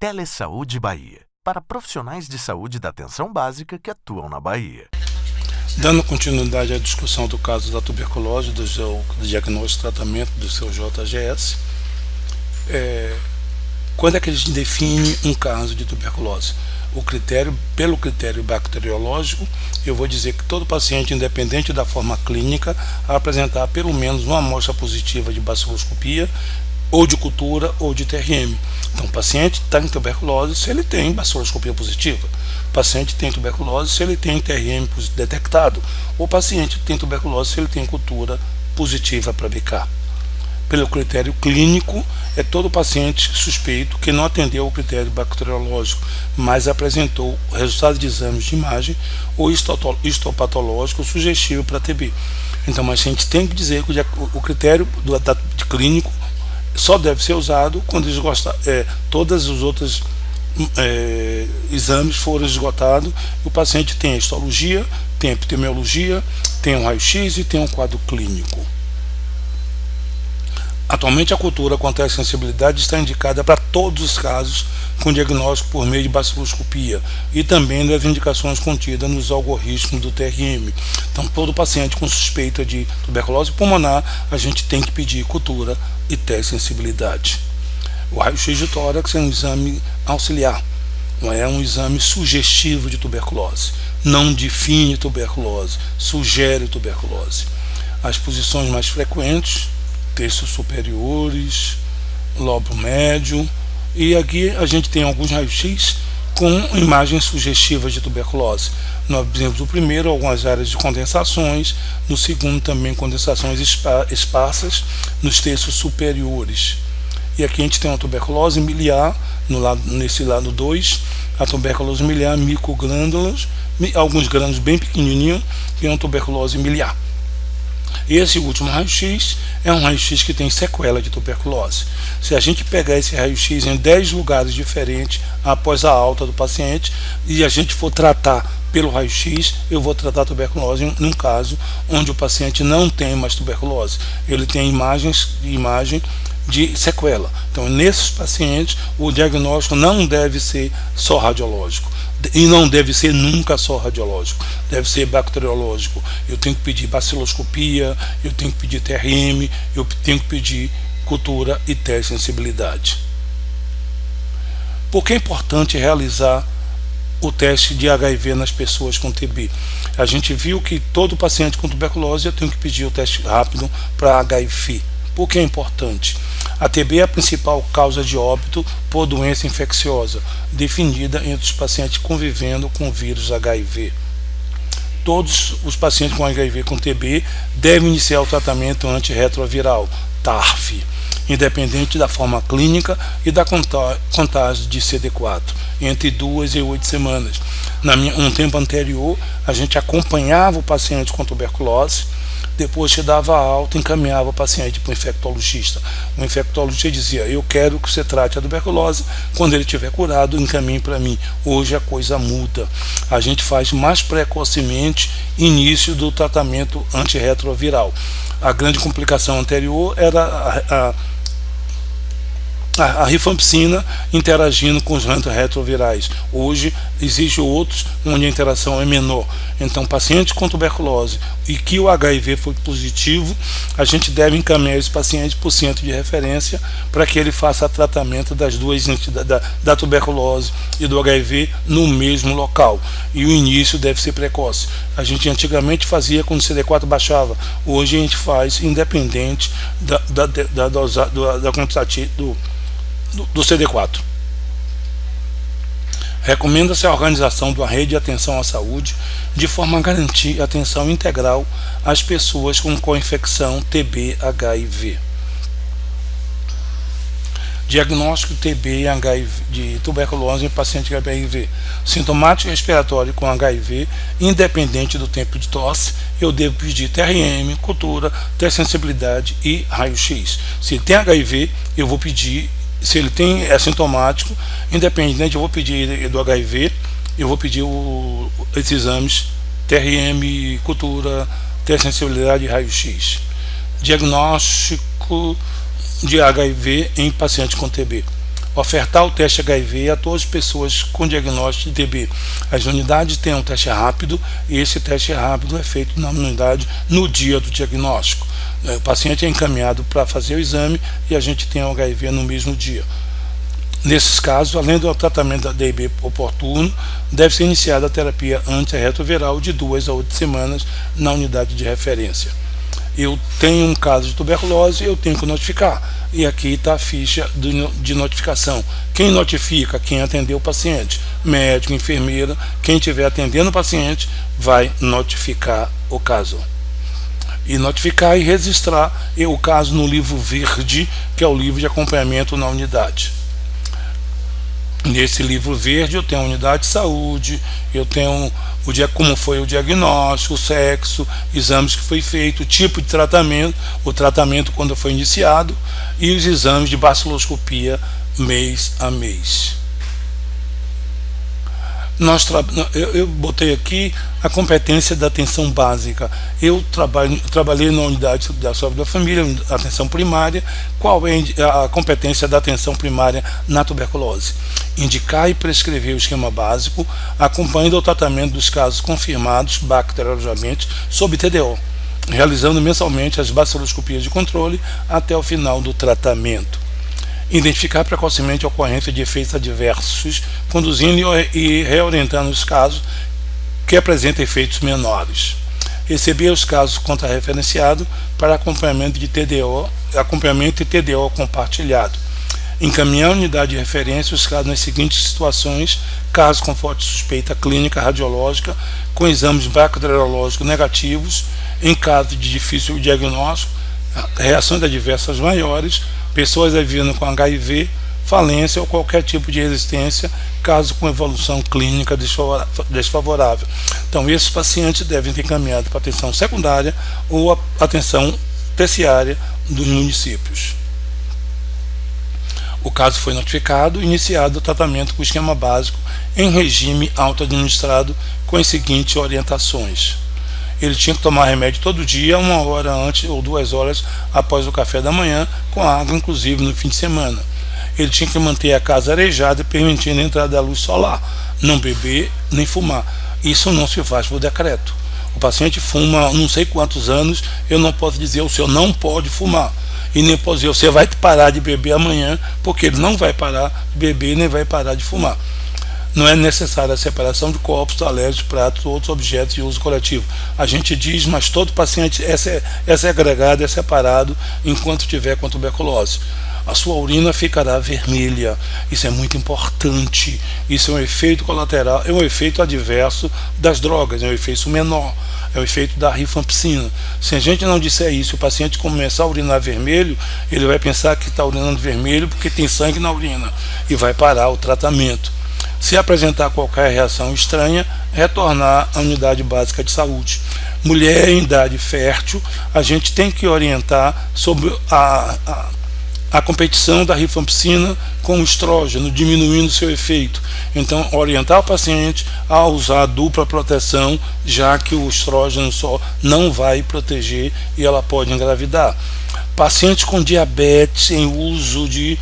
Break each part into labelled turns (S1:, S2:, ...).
S1: Telesaúde Bahia, para profissionais de saúde da atenção básica que atuam na Bahia.
S2: Dando continuidade à discussão do caso da tuberculose, do diagnóstico e tratamento do seu JGS, quando é que a gente define um caso de tuberculose? Pelo critério bacteriológico, eu vou dizer que todo paciente, independente da forma clínica, a apresentar pelo menos uma amostra positiva de baciloscopia, ou de cultura, ou de TRM. Então, o paciente está em tuberculose se ele tem baciloscopia positiva. O paciente tem tuberculose se ele tem TRM detectado. O paciente tem tuberculose se ele tem cultura positiva para BK. Pelo critério clínico, é todo paciente suspeito que não atendeu ao critério bacteriológico, mas apresentou resultado de exames de imagem ou histopatológico sugestivo para TB. Então, mas a gente tem que dizer que o critério de clínico só deve ser usado quando todos os outros exames foram esgotados e o paciente tem a histologia, tem a epidemiologia, tem um raio-x e tem um quadro clínico. Atualmente, a cultura com sensibilidade está indicada para todos os casos com diagnóstico por meio de baciloscopia e também das indicações contidas nos algoritmos do TRM. Então, todo paciente com suspeita de tuberculose pulmonar, a gente tem que pedir cultura e sensibilidade. O raio-x de tórax é um exame auxiliar, é um exame sugestivo de tuberculose, não define tuberculose, sugere tuberculose. As posições mais frequentes: terços superiores, lobo médio, e aqui a gente tem alguns raios-x com imagens sugestivas de tuberculose. Nós vimos no primeiro algumas áreas de condensações, no segundo também condensações esparsas nos terços superiores. E aqui a gente tem uma tuberculose miliar, nesse lado 2, a tuberculose miliar microglândulas, alguns grânulos bem pequenininhos, que é uma tuberculose miliar. Esse último raio-x é um raio-x que tem sequela de tuberculose. Se a gente pegar esse raio-x em 10 lugares diferentes após a alta do paciente e a gente for tratar pelo raio-x, eu vou tratar a tuberculose num caso onde o paciente não tem mais tuberculose. Ele tem imagem de sequela. Então, nesses pacientes, o diagnóstico não deve ser só radiológico. E não deve ser nunca só radiológico, deve ser bacteriológico. Eu tenho que pedir baciloscopia, eu tenho que pedir TRM, eu tenho que pedir cultura e sensibilidade. Por que é importante realizar o teste de HIV nas pessoas com TB? A gente viu que todo paciente com tuberculose eu tenho que pedir o teste rápido para HIV. Por que é importante? A TB é a principal causa de óbito por doença infecciosa, definida entre os pacientes convivendo com o vírus HIV. Todos os pacientes com HIV com TB devem iniciar o tratamento antirretroviral, TARF, independente da forma clínica e da contagem de CD4, entre 2 e 8 semanas. Um tempo anterior, a gente acompanhava o paciente com tuberculose, depois que dava alta, encaminhava o paciente para o infectologista. O infectologista dizia: eu quero que você trate a tuberculose, quando ele estiver curado, encaminhe para mim. Hoje a coisa muda. A gente faz mais precocemente início do tratamento antirretroviral. A grande complicação anterior era a rifampicina interagindo com os antirretrovirais. Hoje existem outros onde a interação é menor. Então, paciente com tuberculose e que o HIV foi positivo, a gente deve encaminhar esse paciente para o centro de referência para que ele faça tratamento das duas entidades, da tuberculose e do HIV, no mesmo local. E o início deve ser precoce. A gente antigamente fazia quando o CD4 baixava. Hoje a gente faz independente da quantidade do CD4. Recomenda-se a organização de uma rede de atenção à saúde de forma a garantir atenção integral às pessoas com co-infecção TB-HIV. Diagnóstico TB e HIV, de tuberculose em paciente com HIV. Sintomático respiratório com HIV, independente do tempo de tosse, eu devo pedir TRM, cultura, sensibilidade e raio-x. Se tem HIV, eu vou pedir. Se ele é sintomático, independente, eu vou pedir do HIV, eu vou pedir esses exames TRM, cultura, sensibilidade e raio-x. Diagnóstico de HIV em paciente com TB. Ofertar o teste HIV a todas as pessoas com diagnóstico de TB. As unidades têm um teste rápido e esse teste rápido é feito na unidade no dia do diagnóstico. O paciente é encaminhado para fazer o exame e a gente tem o HIV no mesmo dia. Nesses casos, além do tratamento da DIB oportuno, deve ser iniciada a terapia antirretroviral de 2 a 8 semanas na unidade de referência. Eu tenho um caso de tuberculose, eu tenho que notificar. E aqui está a ficha de notificação. Quem notifica? Quem atendeu o paciente. Médico, enfermeira, quem estiver atendendo o paciente vai notificar o caso. E notificar e registrar o caso no livro verde, que é o livro de acompanhamento na unidade. Nesse livro verde eu tenho a unidade de saúde, eu tenho como foi o diagnóstico, o sexo, exames que foi feito, o tipo de tratamento, o tratamento quando foi iniciado e os exames de baciloscopia mês a mês. Eu botei aqui a competência da atenção básica. Eu trabalhei na unidade da saúde da família, atenção primária. Qual é a competência da atenção primária na tuberculose? Indicar e prescrever o esquema básico, acompanhando o tratamento dos casos confirmados bacteriologicamente sob TDO, realizando mensalmente as baciloscopias de controle até o final do tratamento. Identificar precocemente a ocorrência de efeitos adversos, conduzindo e reorientando os casos que apresentam efeitos menores. Receber os casos contrarreferenciados para acompanhamento e TDO compartilhado. Encaminhar a unidade de referência os casos nas seguintes situações: casos com forte suspeita clínica radiológica, com exames bacteriológicos negativos, em caso de difícil diagnóstico, reações adversas maiores, pessoas vivendo com HIV, falência ou qualquer tipo de resistência, caso com evolução clínica desfavorável. Então, esses pacientes devem ter encaminhado para atenção secundária ou atenção terciária dos municípios. O caso foi notificado, iniciado o tratamento com esquema básico em regime auto-administrado com as seguintes orientações. Ele tinha que tomar remédio todo dia, 1 hora antes ou 2 horas após o café da manhã, com água inclusive no fim de semana. Ele tinha que manter a casa arejada, permitindo a entrada da luz solar, não beber nem fumar. Isso não se faz por decreto. O paciente fuma não sei quantos anos, eu não posso dizer o senhor não pode fumar. E nem posso dizer você vai parar de beber amanhã, porque ele não vai parar de beber nem vai parar de fumar. Não é necessária a separação de copos, talheres, pratos ou outros objetos de uso coletivo. A gente diz, mas todo paciente é segregado, é separado enquanto tiver com tuberculose. A sua urina ficará vermelha. Isso é muito importante. Isso é um efeito colateral, é um efeito adverso das drogas, é um efeito menor, é o efeito da rifampicina. Se a gente não disser isso, o paciente começar a urinar vermelho, ele vai pensar que está urinando vermelho porque tem sangue na urina e vai parar o tratamento. Se apresentar qualquer reação estranha, retornar à unidade básica de saúde. Mulher em idade fértil, a gente tem que orientar sobre a competição da rifampicina com o estrógeno, diminuindo seu efeito. Então, orientar o paciente a usar dupla proteção, já que o estrógeno só não vai proteger e ela pode engravidar. Pacientes com diabetes em uso de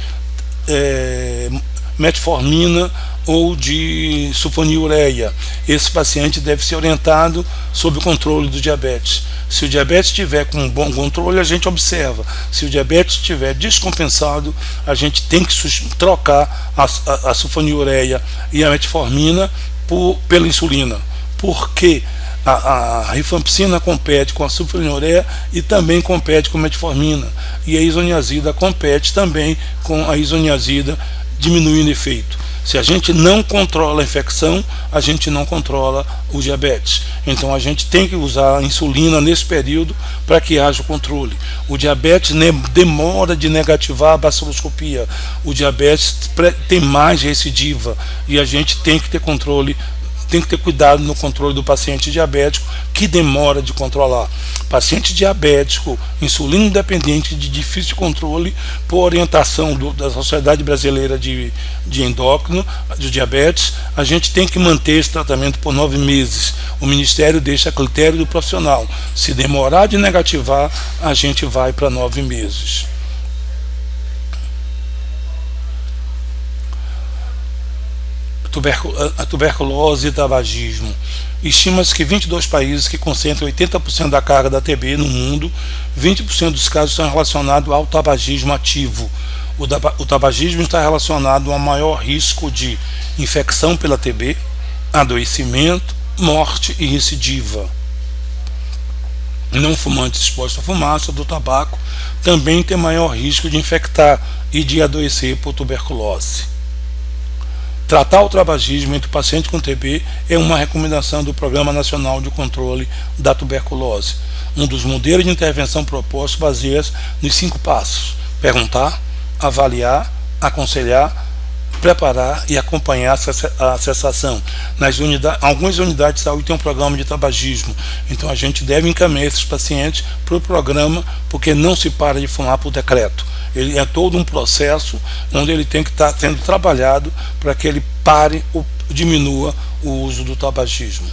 S2: metformina ou de sulfonilureia. Esse paciente deve ser orientado sob o controle do diabetes. Se o diabetes estiver com um bom controle, a gente observa. Se o diabetes estiver descompensado, a gente tem que trocar a sulfonilureia e a metformina pela insulina. Porque a rifampicina compete com a sulfonilureia e também compete com a metformina. E a isoniazida compete também com a isoniazida, diminuindo o efeito. Se a gente não controla a infecção, a gente não controla o diabetes. Então a gente tem que usar a insulina nesse período para que haja o controle. O diabetes demora de negativar a baciloscopia. O diabetes tem mais recidiva e a gente tem que ter controle, tem que ter cuidado no controle do paciente diabético, que demora de controlar. Paciente diabético, insulina independente de difícil controle, por orientação da Sociedade Brasileira de Endócrino, de diabetes, a gente tem que manter esse tratamento por 9 meses. O Ministério deixa a critério do profissional. Se demorar de negativar, a gente vai para 9 meses. a tuberculose e tabagismo. Estima-se que 22 países que concentram 80% da carga da TB no mundo, 20% dos casos são relacionados ao tabagismo ativo. O tabagismo está relacionado a maior risco de infecção pela TB, adoecimento, morte e recidiva. Não fumantes expostos à fumaça do tabaco também têm maior risco de infectar e de adoecer por tuberculose. Tratar o tabagismo entre pacientes com TB é uma recomendação do Programa Nacional de Controle da Tuberculose. Um dos modelos de intervenção propostos baseia-se nos 5 passos: perguntar, avaliar, aconselhar, preparar e acompanhar a cessação. Algumas unidades de saúde têm um programa de tabagismo, então a gente deve encaminhar esses pacientes para o programa, porque não se para de fumar por decreto. Ele é todo um processo onde ele tem que estar sendo trabalhado para que ele pare ou diminua o uso do tabagismo.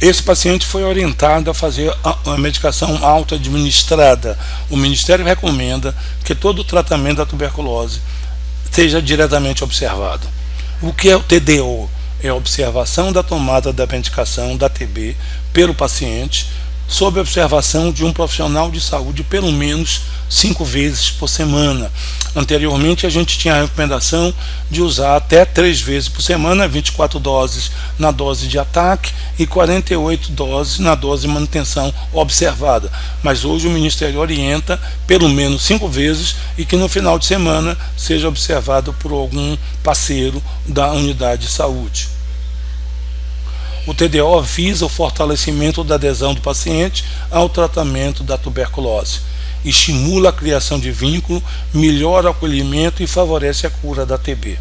S2: Esse paciente foi orientado a fazer a medicação auto-administrada. O Ministério recomenda que todo o tratamento da tuberculose seja diretamente observado. O que é o TDO? É a observação da tomada da medicação da TB pelo paciente, sob observação de um profissional de saúde pelo menos 5 vezes por semana. Anteriormente a gente tinha a recomendação de usar até 3 vezes por semana, 24 doses na dose de ataque e 48 doses na dose de manutenção observada. Mas hoje o Ministério orienta pelo menos 5 vezes e que no final de semana seja observado por algum parceiro da unidade de saúde. O TDO visa o fortalecimento da adesão do paciente ao tratamento da tuberculose, estimula a criação de vínculo, melhora o acolhimento e favorece a cura da TB.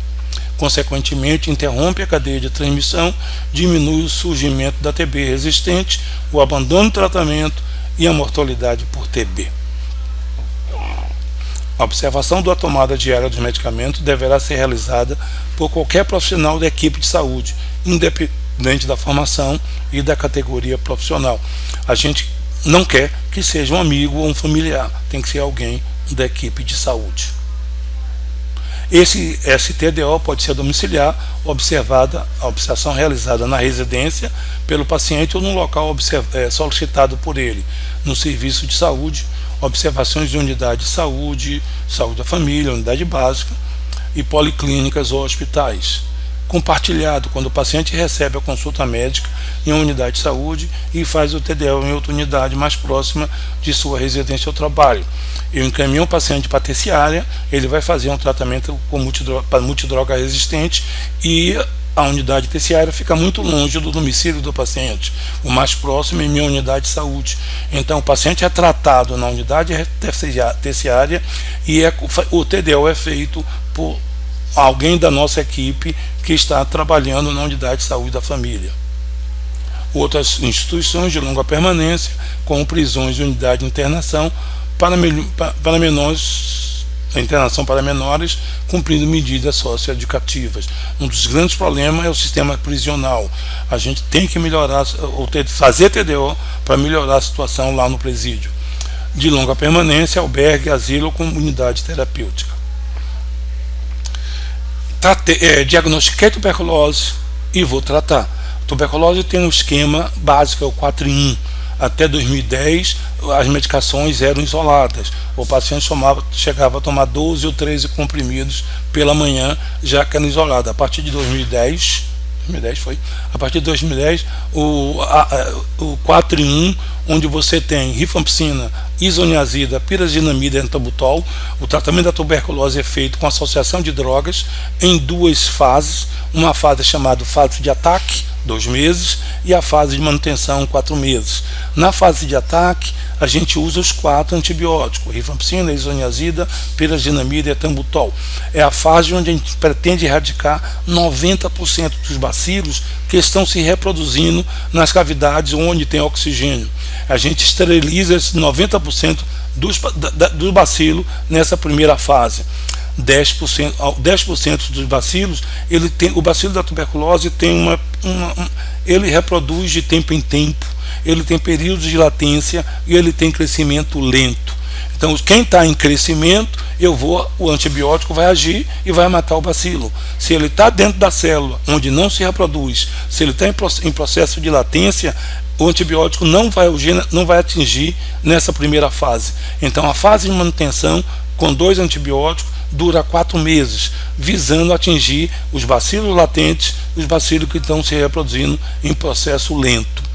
S2: Consequentemente, interrompe a cadeia de transmissão, diminui o surgimento da TB resistente, o abandono do tratamento e a mortalidade por TB. A observação da tomada diária dos medicamentos deverá ser realizada por qualquer profissional da equipe de saúde, independente da formação e da categoria profissional. A gente não quer que seja um amigo ou um familiar, tem que ser alguém da equipe de saúde. Esse TDO pode ser domiciliar, a observação realizada na residência pelo paciente ou no local solicitado por ele, no serviço de saúde, observações de unidade de saúde, saúde da família, unidade básica e policlínicas ou hospitais. Compartilhado, quando o paciente recebe a consulta médica em uma unidade de saúde e faz o TDO em outra unidade mais próxima de sua residência ou trabalho. Eu encaminho o paciente para a terciária, ele vai fazer um tratamento para multidroga resistente e a unidade terciária fica muito longe do domicílio do paciente. O mais próximo é minha unidade de saúde. Então o paciente é tratado na unidade terciária e o TDO é feito por alguém da nossa equipe que está trabalhando na unidade de saúde da família. Outras instituições de longa permanência, como prisões e unidade de internação para menores, a internação para menores, cumprindo medidas socioeducativas. Um dos grandes problemas é o sistema prisional. A gente tem que melhorar, fazer TDO para melhorar a situação lá no presídio. De longa permanência, albergue, asilo ou comunidade terapêutica. Diagnostiquei tuberculose e vou tratar. Tuberculose tem um esquema básico, é o 4 em 1. Até 2010, as medicações eram isoladas. O paciente chegava a tomar 12 ou 13 comprimidos pela manhã, já que era isolado. A partir de 2010, o 4 em 1, onde você tem rifampicina, isoniazida, pirazinamida e ethambutol. O tratamento da tuberculose é feito com associação de drogas em 2 fases. Uma fase chamada fase de ataque, 2 meses, e a fase de manutenção, 4 meses. Na fase de ataque, a gente usa os 4 antibióticos: rifampicina, isoniazida, pirazinamida e ethambutol. É a fase onde a gente pretende erradicar 90% dos bacilos que estão se reproduzindo nas cavidades onde tem oxigênio. A gente esteriliza esses 90% do bacilo nessa primeira fase. 10% dos bacilos, o bacilo da tuberculose tem ele reproduz de tempo em tempo, ele tem períodos de latência e ele tem crescimento lento. Então, quem está em crescimento, o antibiótico vai agir e vai matar o bacilo. Se ele está dentro da célula, onde não se reproduz, se ele está em processo de latência, o antibiótico não vai atingir nessa primeira fase. Então, a fase de manutenção com 2 antibióticos dura 4 meses, visando atingir os bacilos latentes, os bacilos que estão se reproduzindo em processo lento.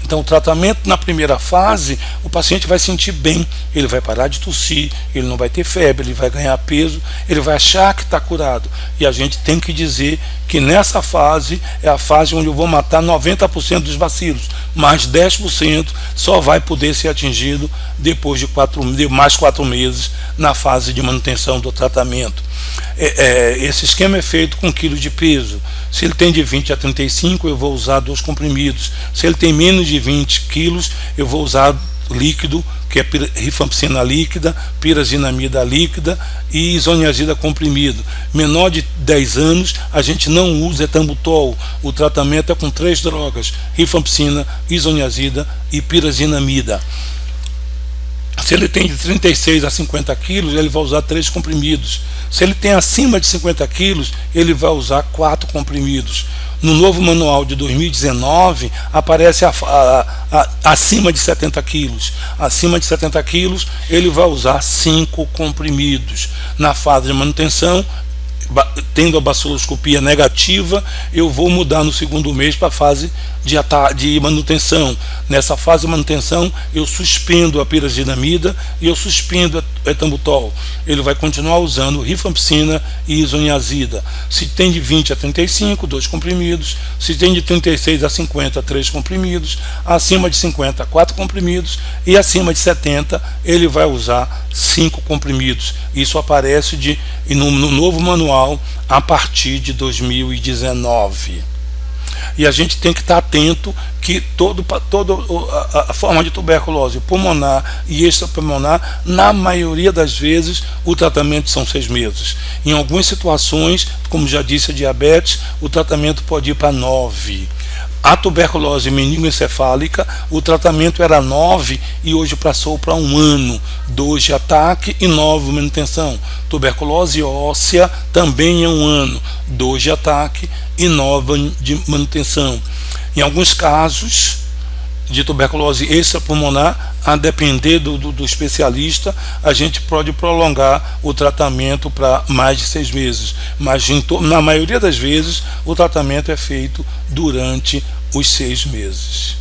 S2: Então, o tratamento na primeira fase, o paciente vai sentir bem, ele vai parar de tossir, ele não vai ter febre, ele vai ganhar peso, ele vai achar que está curado. E a gente tem que dizer que nessa fase é a fase onde eu vou matar 90% dos bacilos, mas 10% só vai poder ser atingido depois de mais 4 meses na fase de manutenção do tratamento. Esse esquema é feito com quilo de peso. Se ele tem de 20 a 35, eu vou usar 2 comprimidos. Se ele tem menos de 20 quilos, eu vou usar líquido, que é rifampicina líquida, pirazinamida líquida e isoniazida comprimido. Menor de 10 anos, a gente não usa etambutol. O tratamento é com 3 drogas: rifampicina, isoniazida e pirazinamida. Se ele tem de 36 a 50 quilos, ele vai usar 3 comprimidos. Se ele tem acima de 50 quilos, ele vai usar 4 comprimidos. No novo manual de 2019, aparece acima de 70 quilos. Acima de 70 quilos, ele vai usar 5 comprimidos. Na fase de manutenção, tendo a baciloscopia negativa, eu vou mudar no segundo mês para a fase de manutenção. Nessa fase de manutenção, eu suspendo a pirazinamida e eu suspendo o etambutol. Ele vai continuar usando rifampicina e isoniazida. Se tem de 20 a 35, 2 comprimidos. Se tem de 36 a 50, 3 comprimidos. Acima de 50, 4 comprimidos. E acima de 70, ele vai usar 5 comprimidos. Isso aparece no novo manual a partir de 2019. E a gente tem que estar atento que toda a forma de tuberculose pulmonar e extrapulmonar, na maioria das vezes, o tratamento são 6 meses. Em algumas situações, como já disse a diabetes, o tratamento pode ir para 9. A tuberculose meningoencefálica, o tratamento era 9 e hoje passou para 1 ano, 2 de ataque e 9 manutenção. Tuberculose óssea também é 1 ano, 2 de ataque e 9 de manutenção. Em alguns casos de tuberculose extrapulmonar, a depender do especialista, a gente pode prolongar o tratamento para mais de 6 meses, mas na maioria das vezes o tratamento é feito durante os 6 meses.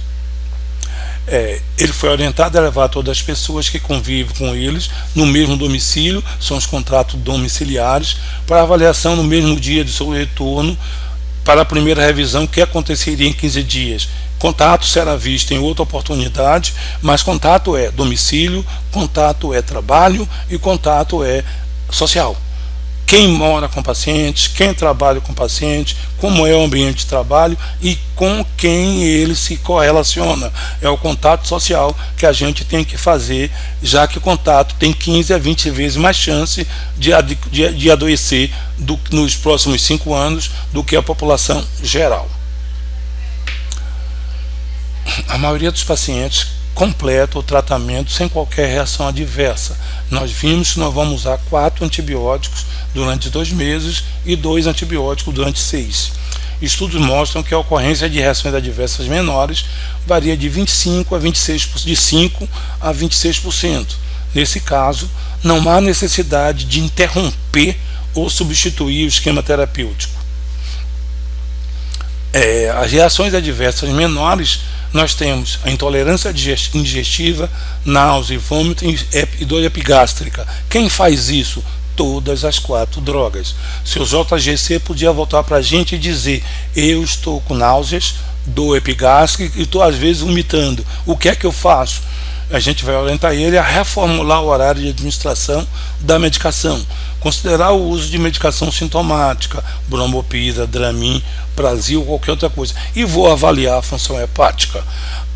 S2: Ele foi orientado a levar todas as pessoas que convivem com eles no mesmo domicílio, são os contratos domiciliares, para avaliação no mesmo dia de seu retorno, para a primeira revisão, que aconteceria em 15 dias. Contato será visto em outra oportunidade, mas contato é domicílio, contato é trabalho e contato é social. Quem mora com pacientes, quem trabalha com pacientes, como é o ambiente de trabalho e com quem ele se correlaciona. É o contato social que a gente tem que fazer, já que o contato tem 15 a 20 vezes mais chance de adoecer nos próximos 5 anos do que a população geral. A maioria dos pacientes completa o tratamento sem qualquer reação adversa. Nós vimos que nós vamos usar 4 antibióticos durante 2 meses e 2 antibióticos durante 6. Estudos mostram que a ocorrência de reações adversas menores varia de 25 a 26%, de 5 a 26%. Nesse caso, não há necessidade de interromper ou substituir o esquema terapêutico. As reações adversas menores, nós temos a intolerância digestiva, náusea e vômito e dor epigástrica. Quem faz isso? Todas as 4 drogas. Seu JGC podia voltar para a gente e dizer: eu estou com náuseas, dor epigástrica e estou às vezes vomitando. O que é que eu faço? A gente vai orientar ele a reformular o horário de administração da medicação, considerar o uso de medicação sintomática, bromoprida, Dramin, Prazil, qualquer outra coisa, e vou avaliar a função hepática.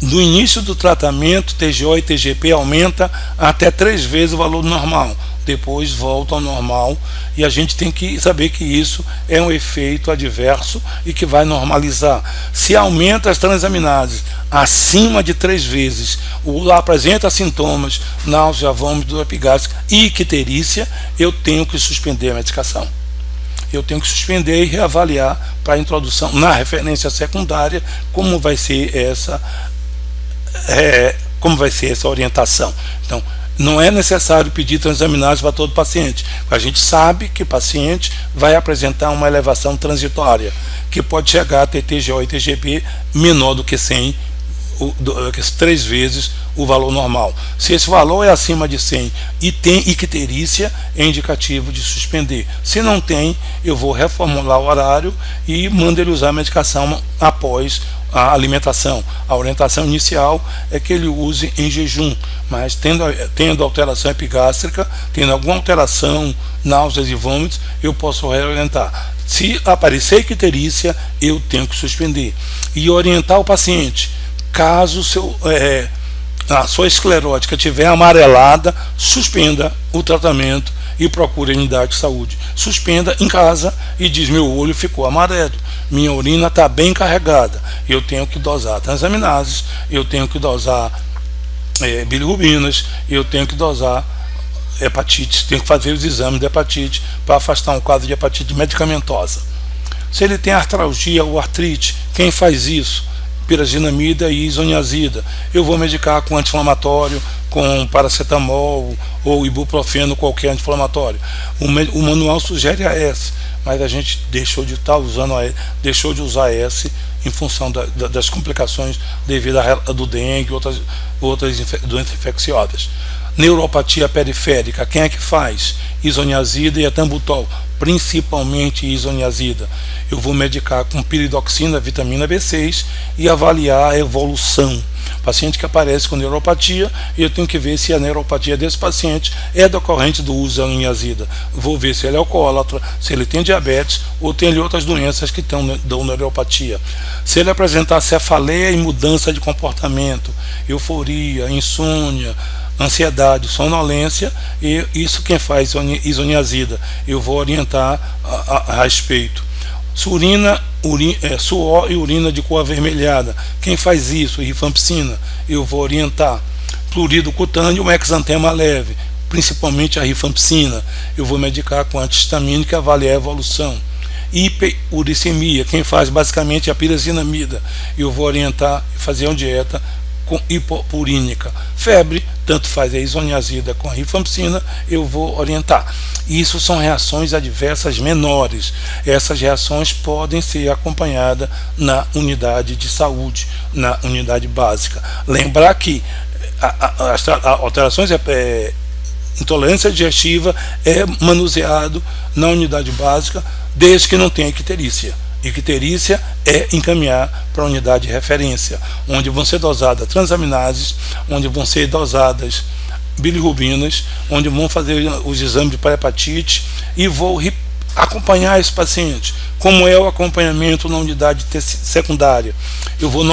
S2: No iníicio do tratamento, TGO e TGP aumenta até 3 vezes o valor normal. depois volta ao normal, e a gente tem que saber que isso é um efeito adverso e que vai normalizar. Se aumenta as transaminases acima de 3 vezes, apresenta sintomas, náusea, vômito, dor epigástrica e icterícia, eu tenho que suspender a medicação. Eu tenho que suspender e reavaliar para a introdução na referência secundária como vai ser essa orientação. Então, não é necessário pedir transaminase para todo paciente. A gente sabe que o paciente vai apresentar uma elevação transitória, que pode chegar a ter TGO e TGB menor do que 100, 3 vezes o valor normal. Se esse valor é acima de 100 e tem icterícia, é indicativo de suspender. Se não tem, eu vou reformular o horário e mando ele usar a medicação após a alimentação. A orientação inicial é que ele use em jejum, mas tendo alteração epigástrica, tendo alguma alteração, náuseas e vômitos, eu posso reorientar. Se aparecer icterícia, eu tenho que suspender e orientar o paciente. Caso a sua esclerótica estiver amarelada, suspenda o tratamento e procure a unidade de saúde. Suspenda em casa e diz: meu olho ficou amarelo, minha urina está bem carregada, eu tenho que dosar transaminases, eu tenho que dosar bilirrubinas, eu tenho que dosar hepatite, tenho que fazer os exames de hepatite para afastar um quadro de hepatite medicamentosa. Se ele tem artralgia ou artrite, quem faz isso? Pirazinamida e isoniazida. Eu vou medicar com anti-inflamatório, com paracetamol ou ibuprofeno, qualquer anti-inflamatório. O manual sugere AS, mas a gente deixou de usar AS em função das complicações devido do dengue e outras doenças infecciosas. Neuropatia periférica, quem é que faz? Isoniazida e etambutol, principalmente isoniazida. Eu vou medicar com piridoxina, vitamina B6 e avaliar a evolução. Paciente que aparece com neuropatia, eu tenho que ver se a neuropatia desse paciente é decorrente do uso da isoniazida. Vou ver se ele é alcoólatra, se ele tem diabetes ou tem outras doenças que dão neuropatia. Se ele apresentar cefaleia e mudança de comportamento, euforia, insônia, ansiedade, sonolência, e isso quem faz isoniazida. Eu vou orientar a respeito. Suor e urina de cor avermelhada, quem faz isso? Rifampicina, eu vou orientar. Prurido cutâneo, um exantema leve, principalmente a rifampicina, eu vou medicar com antihistamínico e avaliar a evolução. Hiperuricemia, quem faz basicamente a pirazinamida, eu vou orientar e fazer uma dieta com hipopurínica. Febre, tanto faz a isoniazida com a rifampicina, eu vou orientar. Isso são reações adversas menores. Essas reações podem ser acompanhadas na unidade de saúde, na unidade básica. Lembrar que as alterações intolerância digestiva é manuseado na unidade básica desde que não tenha icterícia. Icterícia é encaminhar para a unidade de referência, onde vão ser dosadas transaminases, onde vão ser dosadas bilirrubinas, onde vão fazer os exames de pré-hepatite e vou acompanhar esse paciente. Como é o acompanhamento na unidade secundária? Eu vou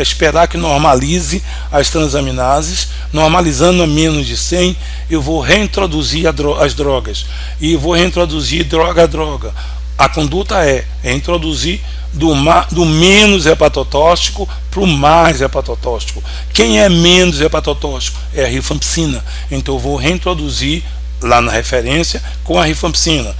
S2: esperar que normalize as transaminases, normalizando a menos de 100, eu vou reintroduzir as drogas e vou reintroduzir droga a droga. A conduta é introduzir do menos hepatotóxico para o mais hepatotóxico. Quem é menos hepatotóxico? É a rifampicina. Então eu vou reintroduzir lá na referência com a rifampicina.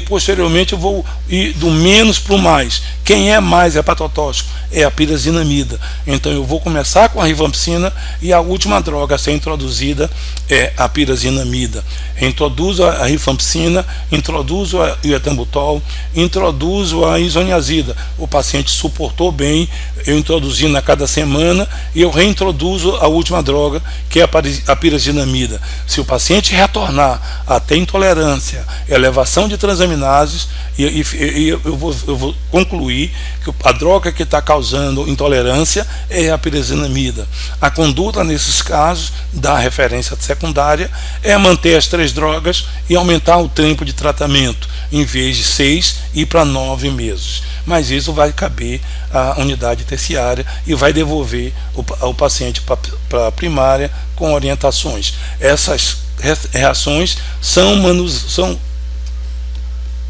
S2: Posteriormente eu vou ir do menos para o mais. Quem é mais hepatotóxico? É a pirazinamida. Então eu vou começar com a rifampicina e a última droga a ser introduzida é a pirazinamida. Introduzo a rifampicina, introduzo o etambutol, introduzo a isoniazida. O paciente suportou bem, eu introduzindo a cada semana e eu reintroduzo a última droga, que é a pirazinamida. Se o paciente retornar até intolerância, elevação de transaminases, eu vou concluir que a droga que está causando intolerância é a pirazinamida. A conduta nesses casos da referência secundária é manter as 3 drogas e aumentar o tempo de tratamento, em vez de 6 ir para 9 meses. Mas isso vai caber à unidade terciária e vai devolver o paciente para a primária com orientações. Essas reações são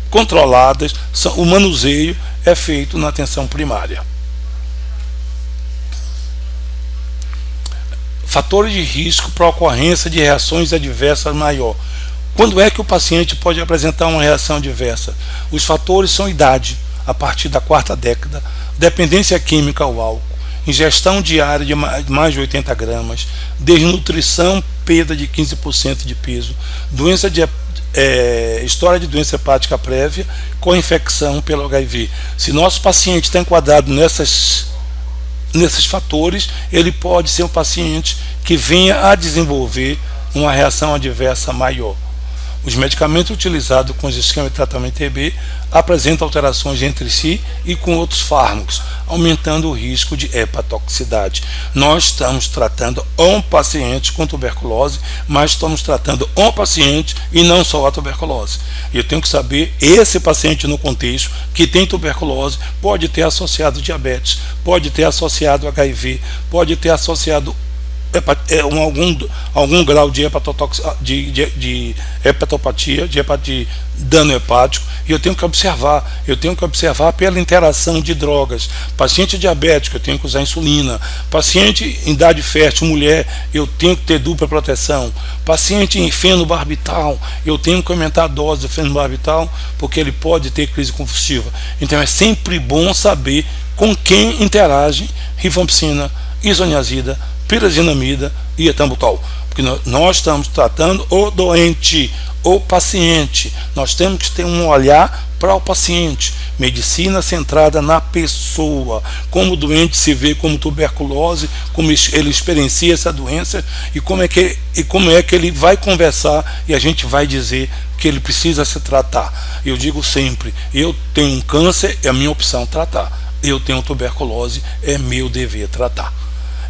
S2: controladas, o manuseio é feito na atenção primária. Fatores de risco para a ocorrência de reações adversas maior. Quando é que o paciente pode apresentar uma reação adversa? Os fatores são idade, a partir da 4ª década, dependência química ao álcool, ingestão diária de mais de 80 gramas, desnutrição, perda de 15% de peso, história de doença hepática prévia com infecção pelo HIV. Se nosso paciente está enquadrado nesses fatores, ele pode ser um paciente que venha a desenvolver uma reação adversa maior. Os medicamentos utilizados com os esquemas de tratamento TB apresentam alterações entre si e com outros fármacos, aumentando o risco de hepatotoxicidade. Nós estamos tratando um paciente com tuberculose, mas estamos tratando um paciente e não só a tuberculose. Eu tenho que saber, esse paciente no contexto que tem tuberculose pode ter associado diabetes, pode ter associado HIV, pode ter associado algum grau de hepatopatia, de dano hepático, e eu tenho que observar pela interação de drogas. Paciente diabético, eu tenho que usar insulina. Paciente em idade fértil, mulher, eu tenho que ter dupla proteção. Paciente em fenobarbital, eu tenho que aumentar a dose de fenobarbital, porque ele pode ter crise convulsiva. Então é sempre bom saber com quem interage rifampicina, isoniazida, pirazinamida e etambutol, porque nós estamos tratando o doente, o paciente. Nós temos que ter um olhar para o paciente, medicina centrada na pessoa, como o doente se vê como tuberculose, como ele experiencia essa doença e como é que ele vai conversar e a gente vai dizer que ele precisa se tratar. Eu digo sempre, eu tenho um câncer, é a minha opção tratar. Eu tenho tuberculose, é meu dever tratar.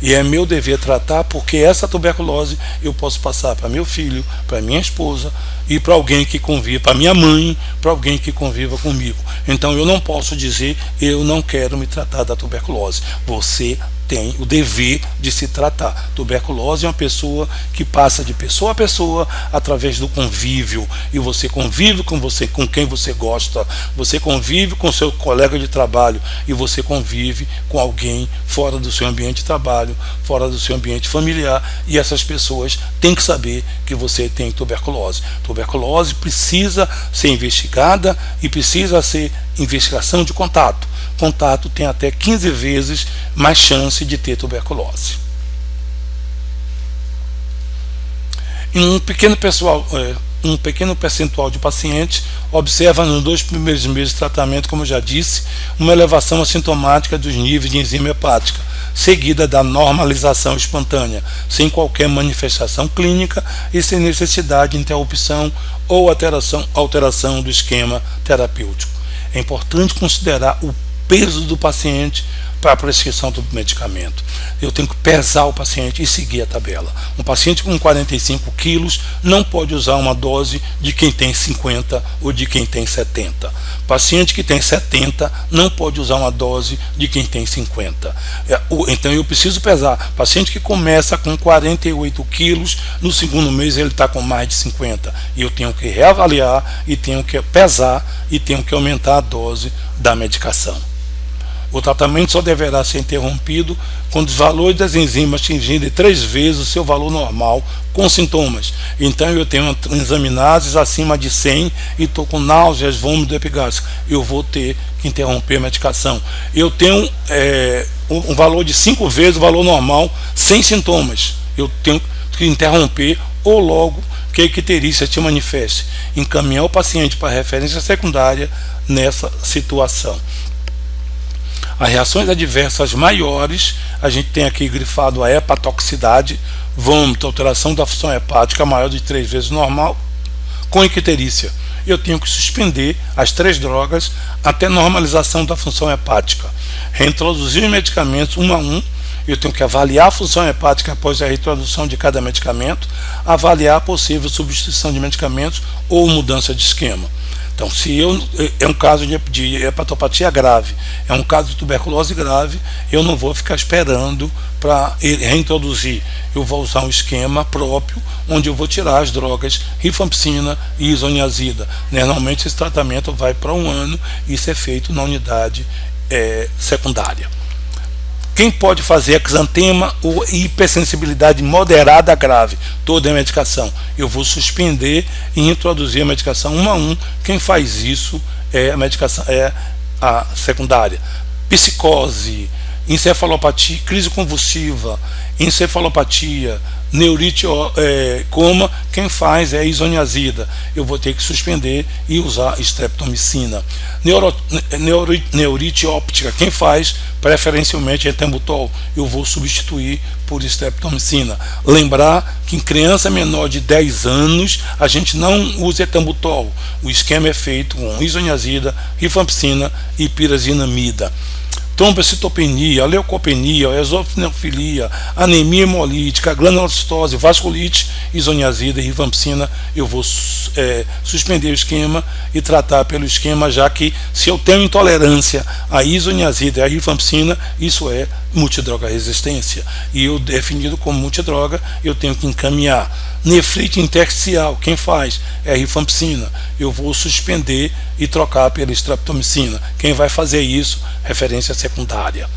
S2: E é meu dever tratar, porque essa tuberculose eu posso passar para meu filho, para minha esposa e para alguém que conviva, para minha mãe, para alguém que conviva comigo. Então eu não posso dizer, eu não quero me tratar da tuberculose. Você tem o dever de se tratar. Tuberculose é uma pessoa que passa de pessoa a pessoa através do convívio, e você convive com quem você gosta, você convive com seu colega de trabalho e você convive com alguém fora do seu ambiente de trabalho, fora do seu ambiente familiar, e essas pessoas têm que saber que você tem tuberculose. Tuberculose precisa ser investigada e precisa ser investigação de contato. Contato tem até 15 vezes mais chance de ter tuberculose. Em um pequeno percentual de pacientes observa nos 2 primeiros meses de tratamento, como eu já disse, uma elevação assintomática dos níveis de enzima hepática, seguida da normalização espontânea, sem qualquer manifestação clínica e sem necessidade de interrupção ou alteração do esquema terapêutico. É importante considerar o peso do paciente para a prescrição do medicamento. Eu tenho que pesar o paciente e seguir a tabela. Um paciente com 45 quilos não pode usar uma dose de quem tem 50 ou de quem tem 70. Paciente que tem 70 não pode usar uma dose de quem tem 50. Então eu preciso pesar. Paciente que começa com 48 quilos, no segundo mês ele está com mais de 50. E eu tenho que reavaliar e tenho que pesar e tenho que aumentar a dose da medicação. O tratamento só deverá ser interrompido quando os valores das enzimas atingirem 3 vezes o seu valor normal com sintomas. Então eu tenho transaminases acima de 100 e estou com náuseas, vômito epigástrico. Eu vou ter que interromper a medicação. Eu tenho um valor de 5 vezes o valor normal sem sintomas. Eu tenho que interromper ou logo que a icterícia se manifeste. Encaminhar o paciente para referência secundária nessa situação. As reações adversas maiores, a gente tem aqui grifado a hepatotoxicidade, vômito, alteração da função hepática maior de 3 vezes o normal, com icterícia. Eu tenho que suspender as 3 drogas até normalização da função hepática. Reintroduzir os medicamentos 1 a 1. Eu tenho que avaliar a função hepática após a reintrodução de cada medicamento, avaliar a possível substituição de medicamentos ou mudança de esquema. Então, se é um caso de hepatopatia grave, é um caso de tuberculose grave, eu não vou ficar esperando para reintroduzir. Eu vou usar um esquema próprio, onde eu vou tirar as drogas rifampicina e isoniazida. Normalmente esse tratamento vai para 1 ano, e isso é feito na unidade secundária. Quem pode fazer exantema ou hipersensibilidade moderada grave? Toda a medicação. Eu vou suspender e introduzir a medicação 1 a 1. Quem faz isso é a medicação, a secundária. Psicose, encefalopatia, crise convulsiva, encefalopatia, neurite, coma, quem faz é a isoniazida. Eu vou ter que suspender e usar streptomicina. Neurite óptica, quem faz preferencialmente etembutol, eu vou substituir por streptomicina. Lembrar que em criança menor de 10 anos a gente não usa etembutol. O esquema é feito com isoniazida, rifampicina e pirazinamida. Trombocitopenia, leucopenia, eosinofilia, anemia hemolítica, granulocitose, vasculite, isoniazida e rifampicina, eu vou suspender o esquema e tratar pelo esquema, já que se eu tenho intolerância à isoniazida e à rifampicina, isso é multidroga resistência, e eu definido como multidroga, eu tenho que encaminhar. Nefrite intersticial, quem faz é a rifampicina, eu vou suspender e trocar pela streptomicina. Quem vai fazer isso, referência secundária.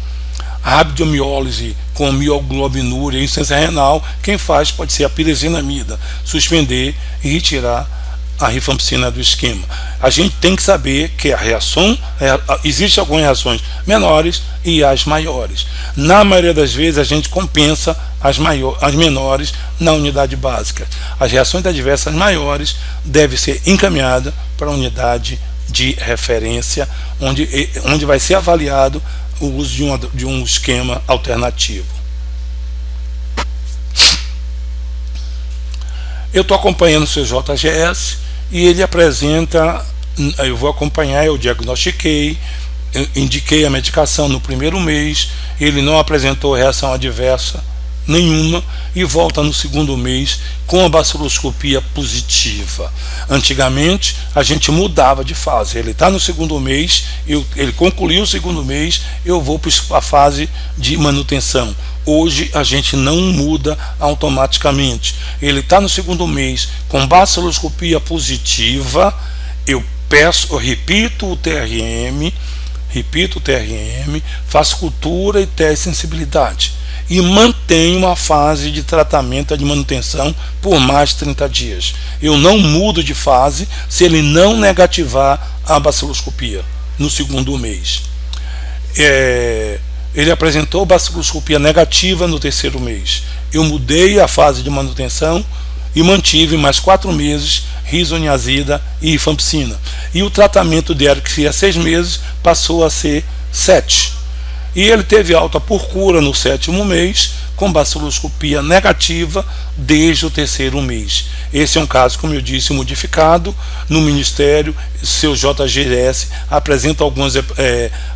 S2: A rabdomiólise com mioglobinuria e insuficiência renal, quem faz pode ser a pirazinamida, suspender e retirar a rifampicina do esquema. A gente tem que saber que a reação, existe algumas reações menores e as maiores. Na maioria das vezes a gente compensa as menores na unidade básica. As reações adversas maiores devem ser encaminhadas para a unidade de referência, onde vai ser avaliado o uso de um esquema alternativo. Eu estou acompanhando o seu JGS e ele apresenta, eu vou acompanhar, eu diagnostiquei, eu indiquei a medicação no primeiro mês, ele não apresentou reação adversa nenhuma e volta no segundo mês com a baciloscopia positiva. Antigamente a gente mudava de fase, ele está no segundo mês, ele concluiu o segundo mês, eu vou para a fase de manutenção. Hoje a gente não muda automaticamente, ele está no segundo mês com baciloscopia positiva, eu repito o TRM, faço cultura e teste de sensibilidade e mantenho uma fase de tratamento de manutenção por mais de 30 dias. Eu não mudo de fase se ele não negativar a baciloscopia no segundo mês. Ele apresentou baciloscopia negativa no terceiro mês. Eu mudei a fase de manutenção e mantive mais 4 meses risoniazida e rifampicina. E o tratamento dele, que seria 6 meses, passou a ser 7. E ele teve alta por cura no 7º mês, com baciloscopia negativa desde o 3º mês. Esse é um caso, como eu disse, modificado no Ministério. Seu JGS apresenta algumas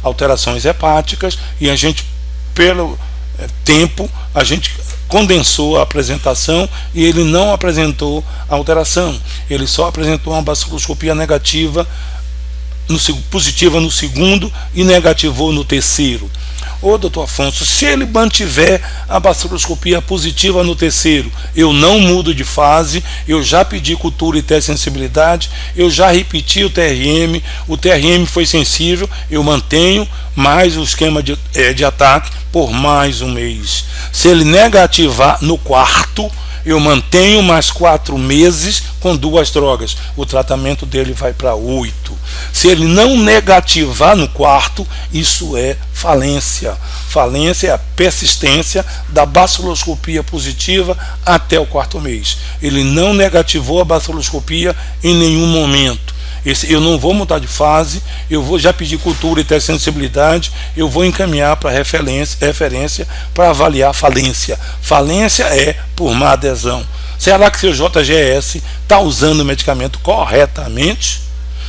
S2: alterações hepáticas e a gente, pelo tempo, a gente condensou a apresentação e ele não apresentou alteração. Ele só apresentou uma baciloscopia negativa, positiva no 2º e negativou no 3º. Ô doutor Afonso, se ele mantiver a baciloscopia positiva no 3º, eu não mudo de fase, eu já pedi cultura e teste de sensibilidade, eu já repeti o TRM foi sensível, eu mantenho mais o esquema de ataque por mais um mês. Se ele negativar no 4º, eu mantenho mais 4 meses com 2 drogas. O tratamento dele vai para 8. Se ele não negativar no 4º, isso é falência. Falência é a persistência da baciloscopia positiva até o 4º mês. Ele não negativou a baciloscopia em nenhum momento. Eu não vou mudar de fase, eu vou já pedir cultura e teste de sensibilidade, eu vou encaminhar para referência para avaliar falência. Falência é por má adesão. Será que seu JGS está usando o medicamento corretamente?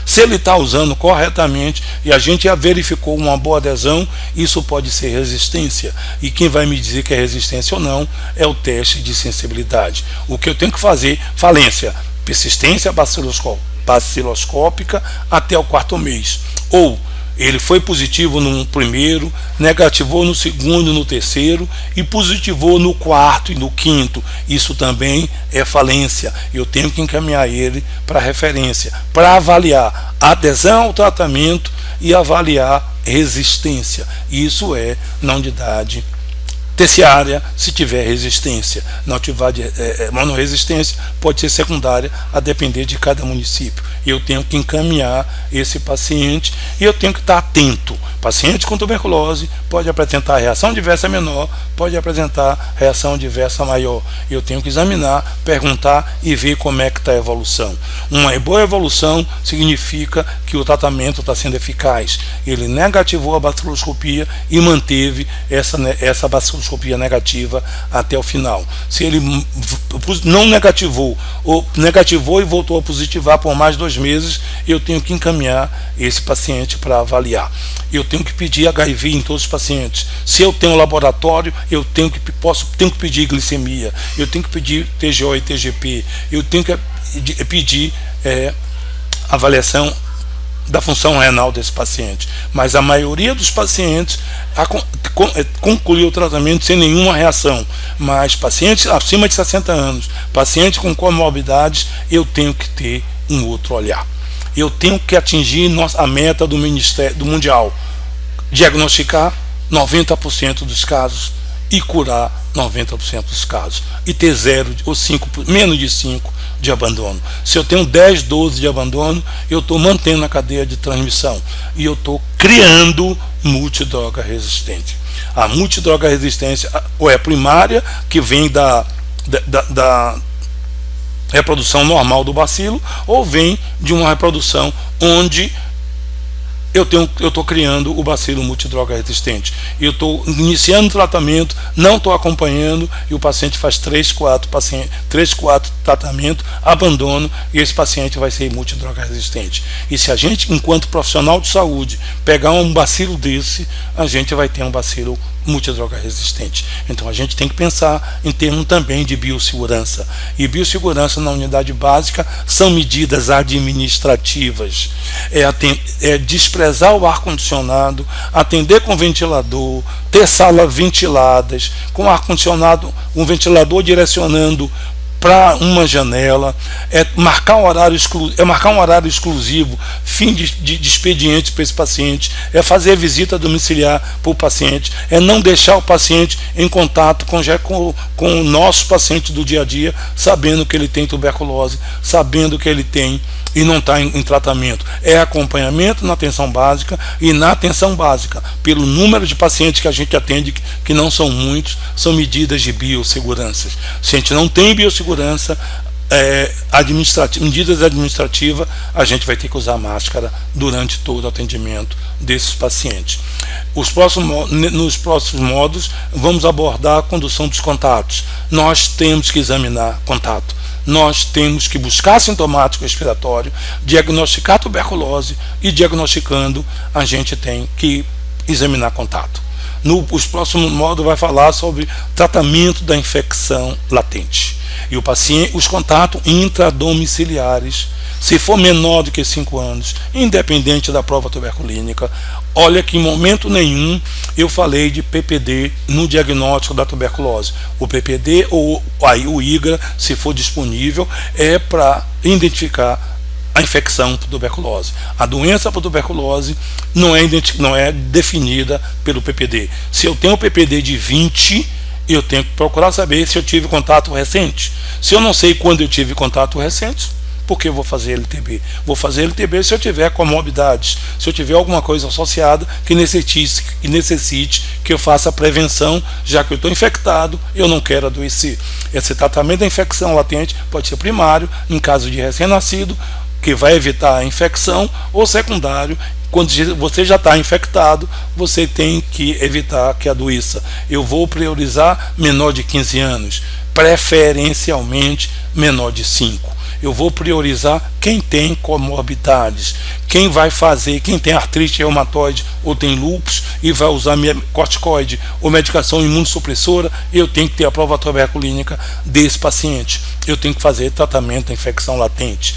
S2: Se ele está usando corretamente e a gente já verificou uma boa adesão, isso pode ser resistência. E quem vai me dizer que é resistência ou não é o teste de sensibilidade. O que eu tenho que fazer, falência, persistência baciloscópica baciloscópica até o 4º mês. Ou ele foi positivo no primeiro, negativou no segundo, no terceiro e positivou no 4º e no 5º. Isso também é falência. Eu tenho que encaminhar ele para referência, para avaliar adesão ao tratamento e avaliar resistência. Isso é na unidade terciária, se tiver resistência. Na unidade monoresistência pode ser secundária, a depender de cada município. Eu tenho que encaminhar esse paciente e eu tenho que estar atento. Paciente com tuberculose pode apresentar reação diversa menor, pode apresentar reação diversa maior. Eu tenho que examinar, perguntar e ver como é que está a evolução. Uma boa evolução significa que o tratamento está sendo eficaz. Ele negativou a baciloscopia e manteve essa baciloscopia negativa até o final. Se ele não negativou, ou negativou e voltou a positivar por mais 2 meses, eu tenho que encaminhar esse paciente para avaliar. Eu tenho que pedir HIV em todos os pacientes. Se eu tenho laboratório, eu tenho que pedir glicemia, eu tenho que pedir TGO e TGP, eu tenho que pedir avaliação da função renal desse paciente. Mas a maioria dos pacientes concluiu o tratamento sem nenhuma reação. Mas pacientes acima de 60 anos, pacientes com comorbidades, eu tenho que ter um outro olhar. Eu tenho que atingir a meta do Mundial: diagnosticar 90% dos casos e curar 90% dos casos, e ter 0 ou 5, menos de 5 de abandono. Se eu tenho 10, 12 de abandono, eu estou mantendo a cadeia de transmissão e eu estou criando multidroga resistente. A multidroga resistência ou é primária, que vem da reprodução normal do bacilo, ou vem de uma reprodução onde eu estou criando o bacilo multidroga resistente. Eu estou iniciando o tratamento, não estou acompanhando, e o paciente faz 3, 4 tratamentos, abandono, e esse paciente vai ser multidroga resistente. E se a gente, enquanto profissional de saúde, pegar um bacilo desse, a gente vai ter um bacilo multidroga resistente. Então a gente tem que pensar em termos também de biossegurança. E biossegurança na unidade básica são medidas administrativas. É desprezar o ar-condicionado, atender com ventilador, ter salas ventiladas, com ar-condicionado, um ventilador direcionando para uma janela, marcar um horário exclusivo, fim de expediente para esse paciente, fazer visita domiciliar para o paciente, não deixar o paciente em contato com o nosso paciente do dia a dia, sabendo que ele tem tuberculose, sabendo que ele tem e não está em tratamento. É acompanhamento na atenção básica, e na atenção básica, pelo número de pacientes que a gente atende, que não são muitos, são medidas de biossegurança. Se a gente não tem biossegurança, medidas administrativas, a gente vai ter que usar máscara durante todo o atendimento desses pacientes. Nos próximos módulos, vamos abordar a condução dos contatos. Nós temos que examinar contato. Nós temos que buscar sintomático respiratório, diagnosticar tuberculose, e diagnosticando, a gente tem que examinar contato. Os próximos módulos vai falar sobre tratamento da infecção latente. E os contatos intradomiciliares, se for menor do que 5 anos, independente da prova tuberculínica. Olha que em momento nenhum eu falei de PPD no diagnóstico da tuberculose. O PPD ou aí o IGRA, se for disponível, é para identificar a infecção por tuberculose. A doença por tuberculose não é definida pelo PPD. Se eu tenho PPD de 20, eu tenho que procurar saber se eu tive contato recente. Se eu não sei quando eu tive contato recente, por que eu vou fazer LTB? Vou fazer LTB se eu tiver comorbidades, se eu tiver alguma coisa associada que necessite que eu faça a prevenção, já que eu estou infectado, eu não quero adoecer. Esse tratamento da infecção latente pode ser primário, em caso de recém-nascido, que vai evitar a infecção, ou secundário, quando você já está infectado, você tem que evitar que adoeça. Eu vou priorizar menor de 15 anos, preferencialmente menor de 5. Eu vou priorizar quem tem comorbidades, quem vai fazer, quem tem artrite reumatoide ou tem lúpus e vai usar corticoide ou medicação imunossupressora, eu tenho que ter a prova tuberculínica desse paciente. Eu tenho que fazer tratamento da infecção latente.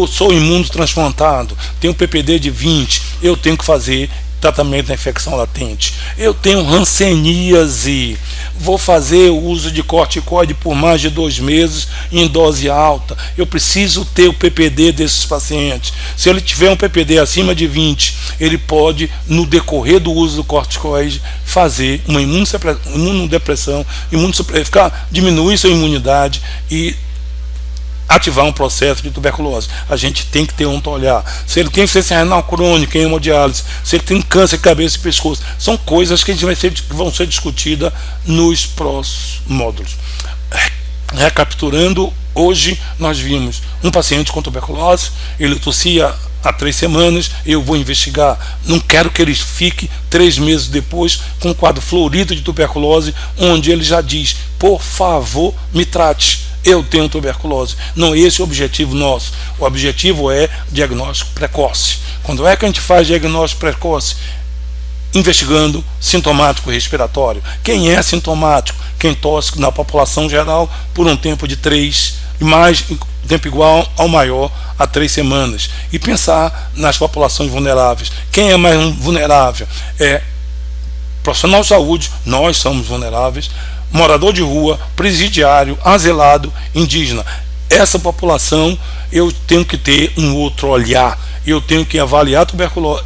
S2: Sou imunotransplantado, tenho PPD de 20, eu tenho que fazer tratamento da infecção latente. Eu tenho hanseníase, vou fazer o uso de corticoide por mais de 2 meses em dose alta. Eu preciso ter o PPD desses pacientes. Se ele tiver um PPD acima de 20, ele pode, no decorrer do uso do corticoide, fazer uma imunodepressão, diminuir sua imunidade e ativar um processo de tuberculose. A gente tem que ter um olhar. Se ele tem insuficiência renal crônica, hemodiálise, se ele tem câncer de cabeça e pescoço, são coisas que vão ser discutidas nos próximos módulos. Recapitulando, hoje nós vimos um paciente com tuberculose, ele tossia há 3 semanas, eu vou investigar, não quero que ele fique 3 meses depois com um quadro florido de tuberculose, onde ele já diz, por favor, me trate. Eu tenho tuberculose. Não é esse o objetivo nosso. O objetivo é diagnóstico precoce. Quando é que a gente faz diagnóstico precoce? Investigando sintomático respiratório. Quem é sintomático? Quem tosse na população geral por um tempo de 3, tempo igual ao maior a 3 semanas. E pensar nas populações vulneráveis. Quem é mais vulnerável? É profissional de saúde, nós somos vulneráveis, morador de rua, presidiário, asilado, indígena. Essa população eu tenho que ter um outro olhar, eu tenho que avaliar a tuberculose,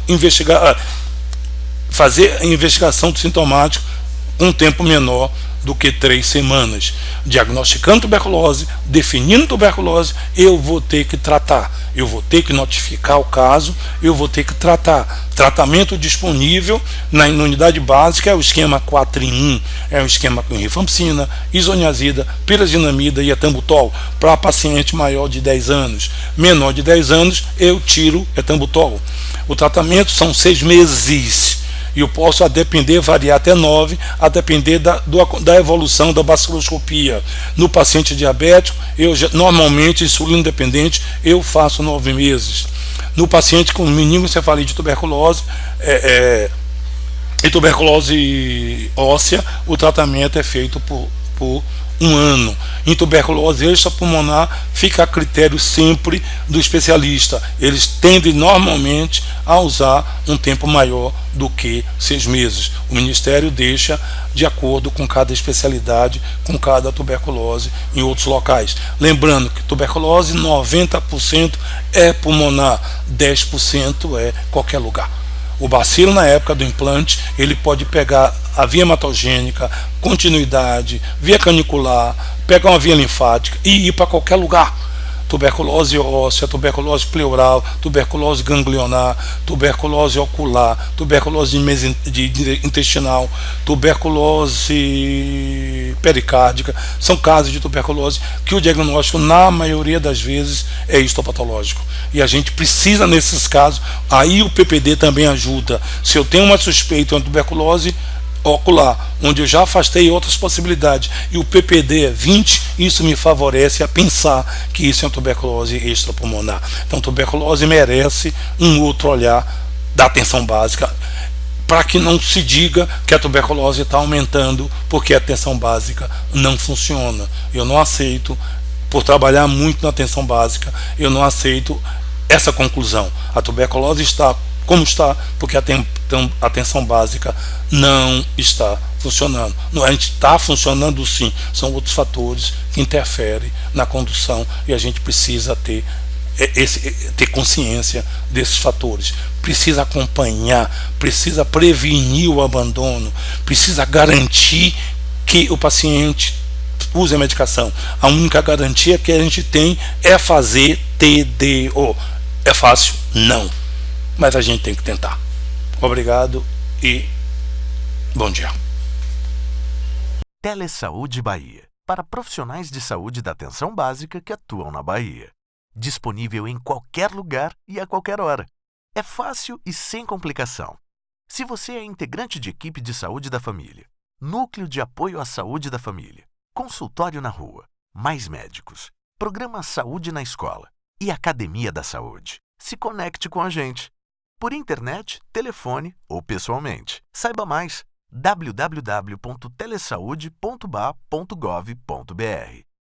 S2: fazer a investigação do sintomático com um tempo menor do que 3 semanas. Diagnosticando tuberculose, definindo tuberculose, eu vou ter que tratar, eu vou ter que notificar o caso, eu vou ter que tratar. Tratamento disponível na unidade básica é o esquema 4 em 1, é o esquema com rifampicina, isoniazida, pirazinamida e etambutol para paciente maior de 10 anos. Menor de 10 anos, eu tiro etambutol. O tratamento são 6 meses. E eu posso, variar até 9, a depender da evolução da baciloscopia. No paciente diabético, normalmente, insulino dependente, eu faço 9 meses. No paciente com meningoencefalite e tuberculose, e tuberculose óssea, o tratamento é feito por 1 ano. Em tuberculose extrapulmonar, fica a critério sempre do especialista. Eles tendem normalmente a usar um tempo maior do que 6 meses. O Ministério deixa de acordo com cada especialidade, com cada tuberculose em outros locais. Lembrando que tuberculose 90% é pulmonar, 10% é qualquer lugar. O bacilo, na época do implante, ele pode pegar a via hematogênica, continuidade, via canicular, pegar uma via linfática e ir para qualquer lugar. Tuberculose óssea, tuberculose pleural, tuberculose ganglionar, tuberculose ocular, tuberculose intestinal, tuberculose pericárdica. São casos de tuberculose que o diagnóstico, na maioria das vezes, é histopatológico. E a gente precisa, nesses casos, aí o PPD também ajuda. Se eu tenho uma suspeita de tuberculose ocular, onde eu já afastei outras possibilidades, e o PPD é 20, isso me favorece a pensar que isso é uma tuberculose extrapulmonar. Então, tuberculose merece um outro olhar da atenção básica, para que não se diga que a tuberculose está aumentando porque a atenção básica não funciona. Eu não aceito, por trabalhar muito na atenção básica, eu não aceito essa conclusão. A tuberculose está como está, porque a atenção básica não está funcionando. Não, a gente está funcionando sim, são outros fatores que interferem na condução e a gente precisa ter consciência desses fatores. Precisa acompanhar, precisa prevenir o abandono, precisa garantir que o paciente use a medicação. A única garantia que a gente tem é fazer TDO. É fácil? Não. Mas a gente tem que tentar. Obrigado e bom dia.
S1: Telesaúde Bahia, para profissionais de saúde da atenção básica que atuam na Bahia. Disponível em qualquer lugar e a qualquer hora. É fácil e sem complicação. Se você é integrante de equipe de saúde da família, núcleo de apoio à saúde da família, consultório na rua, mais médicos, Programa Saúde na Escola e Academia da Saúde. Se conecte com a gente. Por internet, telefone ou pessoalmente. Saiba mais: www.telesaude.ba.gov.br.